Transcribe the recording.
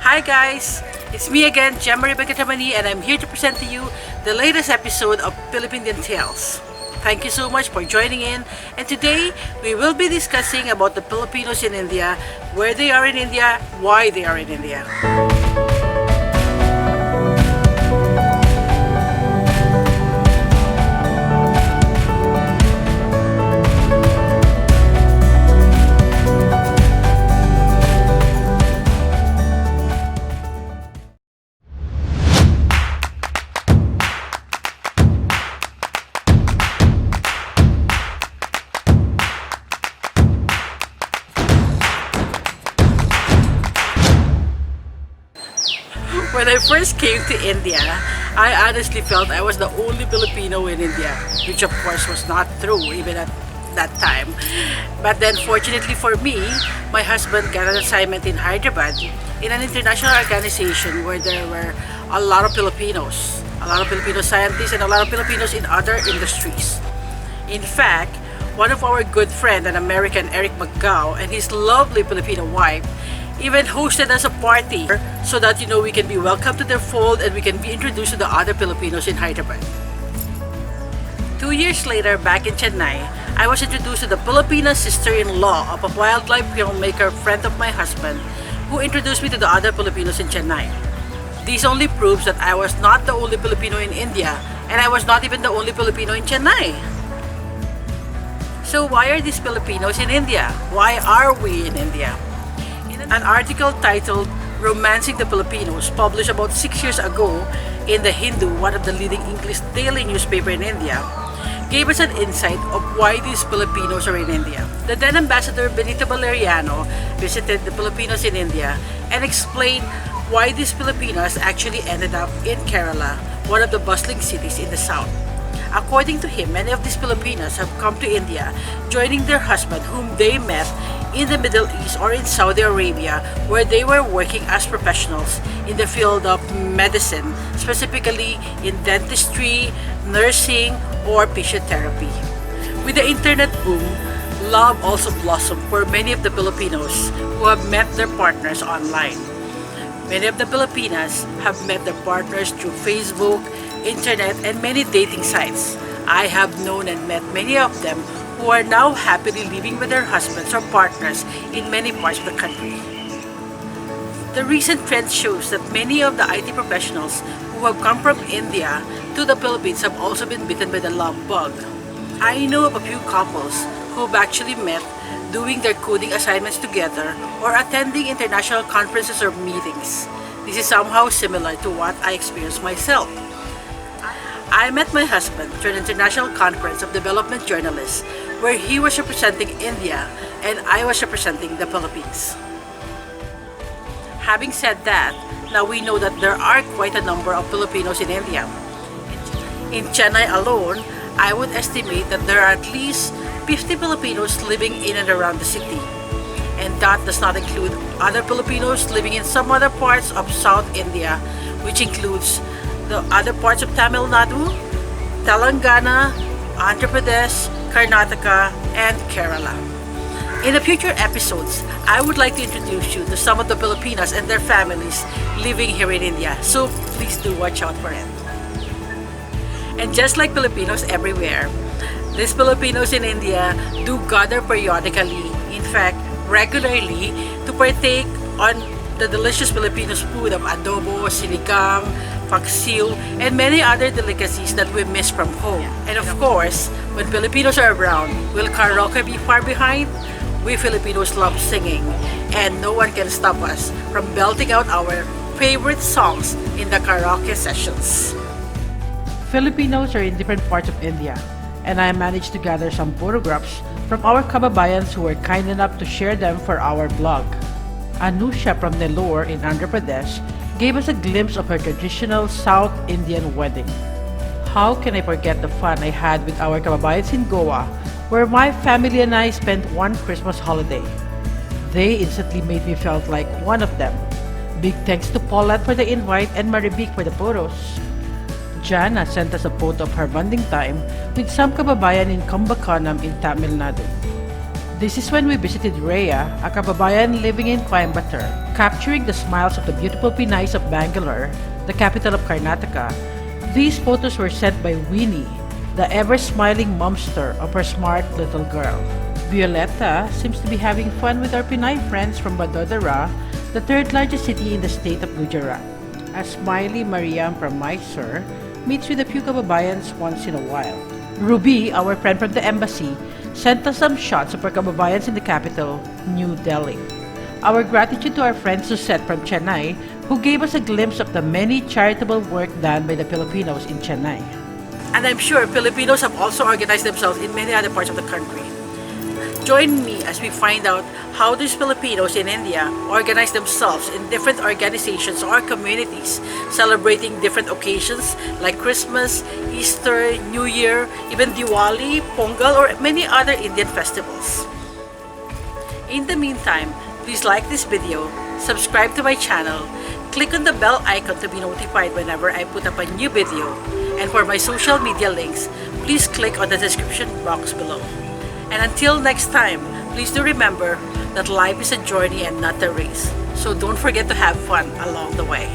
Hi guys! It's me again, Jemmarie Begatamani, and I'm here to present to you the latest episode of Filipindian Tales. Thank you so much for joining in, and today we will be discussing about the Filipinos in India, where they are in India, why they are in India. When I first came to India, I honestly felt I was the only Filipino in India, which of course was not true even at that time. But then fortunately for me, my husband got an assignment in Hyderabad in an international organization where there were a lot of Filipinos, a lot of Filipino scientists and a lot of Filipinos in other industries. In fact, one of our good friend, an American, Eric Magao, and his lovely Filipino wife even hosted us a party so that we can be welcomed to their fold and we can be introduced to the other Filipinos in Hyderabad. 2 years later, back in Chennai, I was introduced to the Filipina sister-in-law of a wildlife filmmaker friend of my husband who introduced me to the other Filipinos in Chennai. This only proves that I was not the only Filipino in India and I was not even the only Filipino in Chennai. So why are these Filipinos in India? Why are we in India? An article titled Romancing the Filipinos, published about 6 years ago in the Hindu, one of the leading English daily newspaper in India, gave us an insight of why these Filipinos are in India. The then Ambassador Benito Valeriano visited the Filipinos in India and explained why these Filipinos actually ended up in Kerala, one of the bustling cities in the south. According to him, many of these Filipinos have come to India, joining their husband whom they met in the Middle East or in Saudi Arabia, where they were working as professionals in the field of medicine, specifically in dentistry, nursing, or physiotherapy. With the internet boom, love also blossomed for many of the Filipinos who have met their partners online. Many of the Filipinas have met their partners through Facebook, internet, and many dating sites. I have known and met many of them who are now happily living with their husbands or partners in many parts of the country. The recent trend shows that many of the IT professionals who have come from India to the Philippines have also been bitten by the love bug. I know of a few couples who have actually met doing their coding assignments together or attending international conferences or meetings. This is somehow similar to what I experienced myself. I met my husband through an international conference of development journalists where he was representing India and I was representing the Philippines. Having said that, now we know that there are quite a number of Filipinos in India. In Chennai alone, I would estimate that there are at least 50 Filipinos living in and around the city. And that does not include other Filipinos living in some other parts of South India, which includes the other parts of Tamil Nadu, Telangana, Andhra Pradesh, Karnataka, and Kerala. In the future episodes, I would like to introduce you to some of the Filipinas and their families living here in India, so please do watch out for it. And just like Filipinos everywhere, these Filipinos in India do gather periodically, in fact, regularly, to partake on the delicious Filipino food of adobo, sinigang, paksiw, and many other delicacies that we miss from home. And of course, when Filipinos are around, will karaoke be far behind? We Filipinos love singing, and no one can stop us from belting out our favorite songs in the karaoke sessions. Filipinos are in different parts of India, and I managed to gather some photographs from our kababayans who were kind enough to share them for our blog. Anusha from Nellore in Andhra Pradesh gave us a glimpse of her traditional South Indian wedding. How can I forget the fun I had with our kababayans in Goa, where my family and I spent one Christmas holiday. They instantly made me felt like one of them. Big thanks to Paulette for the invite and Maribik for the photos. Jana sent us a photo of her bonding time with some kababayan in Kumbakonam in Tamil Nadu. This is when we visited Rhea, a kababayan living in Coimbatore, capturing the smiles of the beautiful Pinays of Bangalore, the capital of Karnataka. These photos were sent by Winnie, the ever-smiling momster of her smart little girl. Violetta seems to be having fun with our Pinay friends from Vadodara, the third largest city in the state of Gujarat. As Smiley Mariam from Mysore meets with a few kababayans once in a while. Ruby, our friend from the embassy, sent us some shots of our kababayans in the capital, New Delhi. Our gratitude to our friend Suzette from Chennai, who gave us a glimpse of the many charitable work done by the Filipinos in Chennai. And I'm sure Filipinos have also organized themselves in many other parts of the country. Join me as we find out how these Filipinos in India organize themselves in different organizations or communities celebrating different occasions like Christmas, Easter, New Year, even Diwali, Pongal, or many other Indian festivals. In the meantime, please like this video, subscribe to my channel, click on the bell icon to be notified whenever I put up a new video, and for my social media links, please click on the description box below. And until next time, please do remember that life is a journey and not a race. So don't forget to have fun along the way.